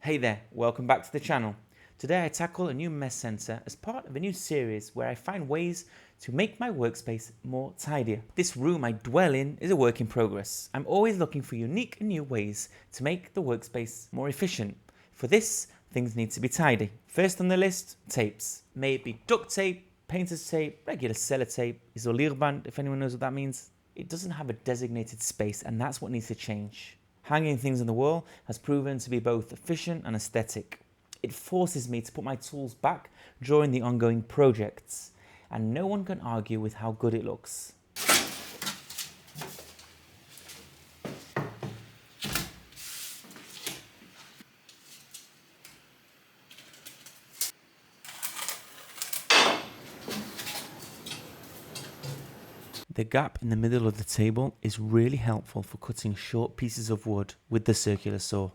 Hey there, welcome back to the channel. Today I tackle a new mess sensor as part of a new series where I find ways to make my workspace more tidier. This room I dwell in is a work in progress. I'm always looking for unique and new ways to make the workspace more efficient. For this, things need to be tidy. First on the list, tapes. May it be duct tape, painter's tape, regular sellotape, isolierband, if anyone knows what that means. It doesn't have a designated space, and that's what needs to change. Hanging things on the wall has proven to be both efficient and aesthetic. It forces me to put my tools back during the ongoing projects, and no one can argue with how good it looks. The gap in the middle of the table is really helpful for cutting short pieces of wood with the circular saw.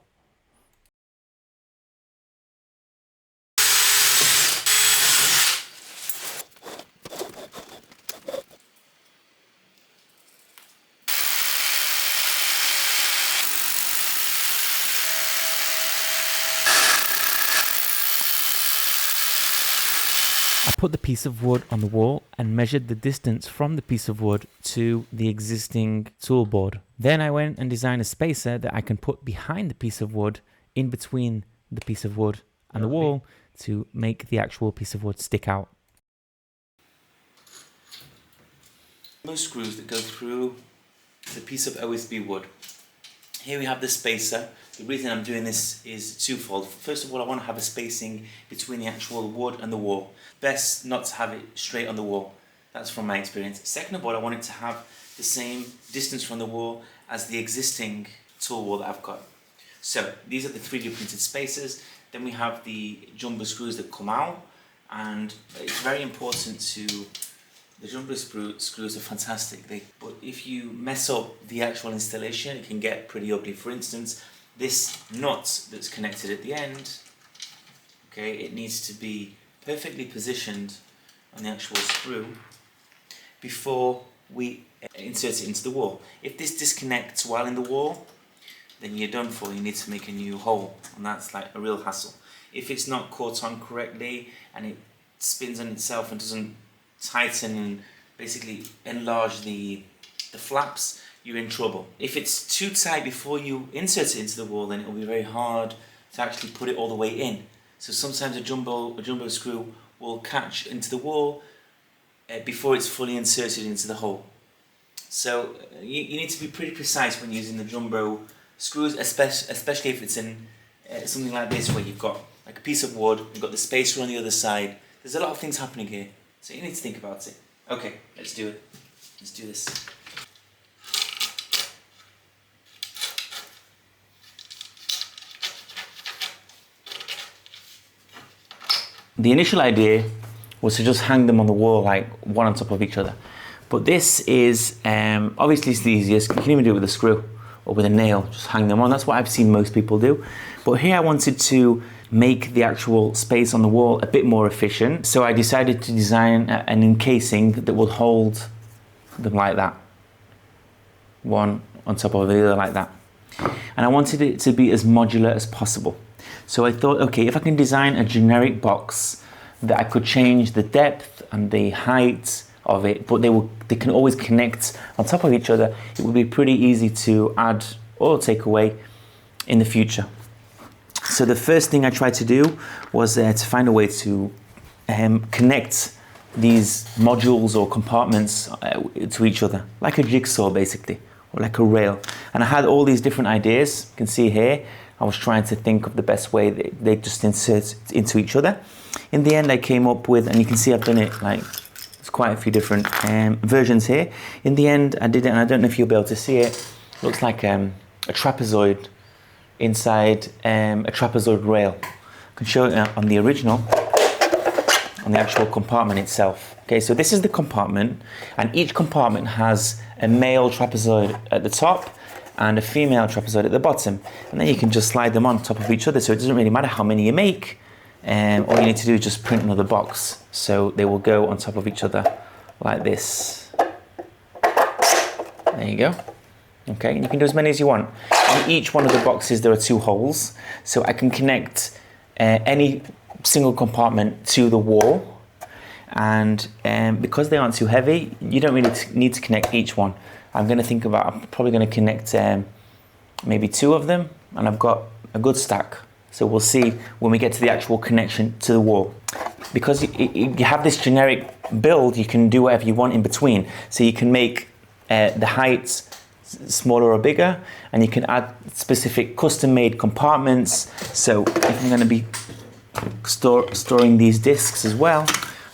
I put the piece of wood on the wall and measured the distance from the piece of wood to the existing toolboard. Then I went and designed a spacer that I can put behind the piece of wood, in between the piece of wood and the wall, to make the actual piece of wood stick out. Most screws that go through the piece of OSB wood. Here we have the spacer. The reason I'm doing this is twofold. First of all, I want to have a spacing between the actual wood and the wall. Best not to have it straight on the wall. That's from my experience. Second of all, I want it to have the same distance from the wall as the existing tool wall that I've got. So these are the 3D printed spacers. Then we have the jumbo screws that come out, and it's very important to... The jumbo screws are fantastic, but if you mess up the actual installation, it can get pretty ugly. For instance, this nut that's connected at the end, okay, it needs to be perfectly positioned on the actual screw before we insert it into the wall. If this disconnects while in the wall, then you're done for. You need to make a new hole, and that's like a real hassle. If it's not caught on correctly and it spins on itself and doesn't tighten and basically enlarge the flaps, you're in trouble. If it's too tight before you insert it into the wall, then it will be very hard to actually put it all the way in. So sometimes a jumbo screw will catch into the wall before it's fully inserted into the hole. So you need to be pretty precise when using the jumbo screws, especially if it's in something like this, where you've got like a piece of wood, you've got the spacer on the other side. There's a lot of things happening here, so you need to think about it. Okay, let's do it. Let's do this. The initial idea was to just hang them on the wall, like one on top of each other. But this is, obviously it's the easiest. You can even do it with a screw or with a nail, just hang them on. That's what I've seen most people do. But here I wanted to make the actual space on the wall a bit more efficient. So I decided to design an encasing that will hold them like that. One on top of the other like that. And I wanted it to be as modular as possible. So I thought, okay, if I can design a generic box that I could change the depth and the height of it, but they can always connect on top of each other, it would be pretty easy to add or take away in the future. So the first thing I tried to do was to find a way to connect these modules or compartments to each other, like a jigsaw basically, or like a rail. And I had all these different ideas. You can see here, I was trying to think of the best way they just insert into each other. In the end, I came up with, and you can see I've done it like, there's quite a few different versions here. In the end, I did it, and I don't know if you'll be able to see it. It looks like a trapezoid inside a trapezoid rail. I can show it on the original, on the actual compartment itself. Okay, so this is the compartment, and each compartment has a male trapezoid at the top and a female trapezoid at the bottom, and then you can just slide them on top of each other, so it doesn't really matter how many you make. All you need to do is just print another box, so they will go on top of each other like this. There you go. Okay, and you can do as many as you want. on each one of the boxes there are 2 holes, so I can connect any single compartment to the wall. And because they aren't too heavy, you don't really need to connect each one. I'm probably going to connect maybe 2 of them, and I've got a good stack. So we'll see when we get to the actual connection to the wall. Because you have this generic build, you can do whatever you want in between. So you can make the heights smaller or bigger, and you can add specific custom-made compartments. So if I'm going to be storing these discs as well,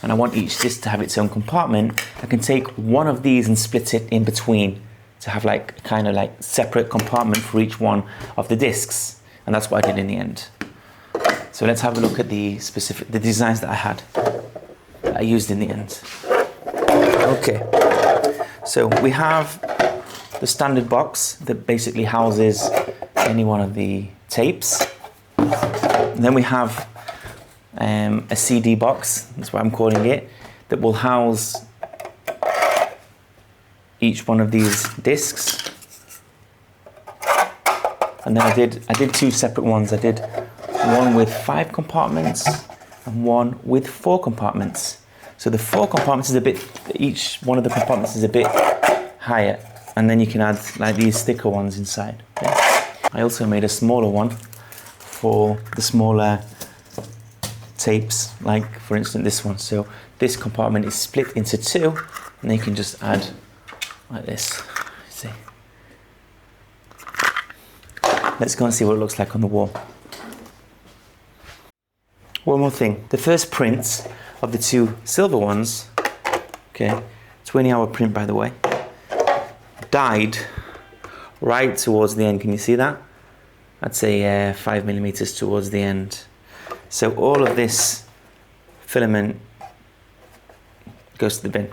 and I want each disc to have its own compartment, I can take one of these and split it in between to have like kind of like separate compartment for each one of the discs. And that's what I did in the end. So let's have a look at the designs that I had, that I used in the end. Okay, so we have the standard box that basically houses any one of the tapes. And then we have a CD box, that's what I'm calling it, that will house each one of these discs. And then I did 2 separate ones. I did one with 5 compartments and one with 4 compartments. So the 4 compartments is each one of the compartments is a bit higher, and then you can add like these thicker ones inside. Okay? I also made a smaller one for the smaller tapes, like for instance this one. So this compartment is split into 2, and then you can just add like this. See. Let's go and see what it looks like on the wall. One more thing, the first prints of the 2 silver ones, okay, 20-hour print by the way, died right towards the end. Can you see that? I'd say 5mm towards the end. So all of this filament goes to the bin.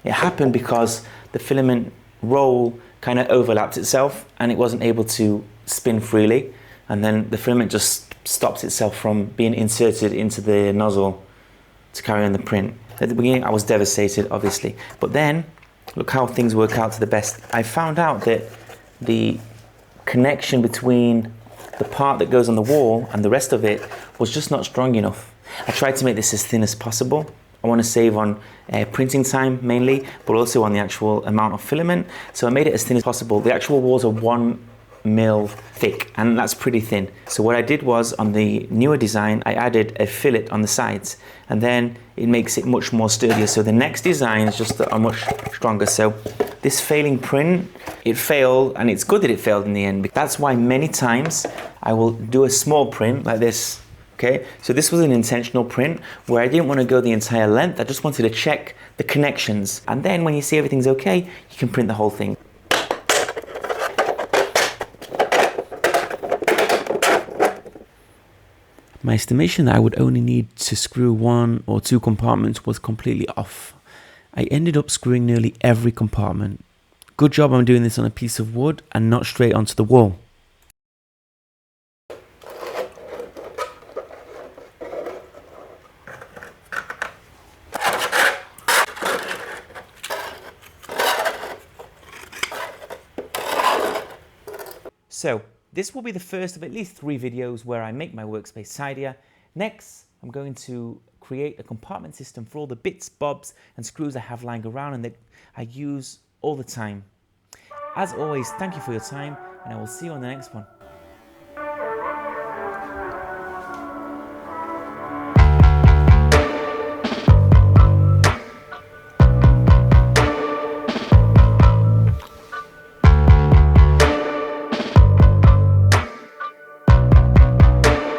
It happened because the filament roll kind of overlapped itself and it wasn't able to spin freely, and then the filament just stops itself from being inserted into the nozzle to carry on the print. At the beginning I was devastated, obviously, but then look how things work out to the best. I found out that the connection between the part that goes on the wall and the rest of it was just not strong enough. I tried to make this as thin as possible. I want to save on printing time mainly, but also on the actual amount of filament. So I made it as thin as possible. The actual walls are 1 mil thick, and that's pretty thin. So what I did was, on the newer design, I added a fillet on the sides, and then it makes it much more sturdier. So the next design is just much stronger. So this failing print, it failed, and it's good that it failed in the end. That's why many times I will do a small print like this. Okay, so this was an intentional print where I didn't want to go the entire length. I just wanted to check the connections, and then when you see everything's okay, you can print the whole thing. My estimation that I would only need to screw 1 or 2 compartments was completely off. I ended up screwing nearly every compartment. Good job I'm doing this on a piece of wood and not straight onto the wall. So, this will be the first of at least 3 videos where I make my workspace tidier. Next, I'm going to create a compartment system for all the bits, bobs and screws I have lying around and that I use all the time. As always, thank you for your time, and I will see you on the next one.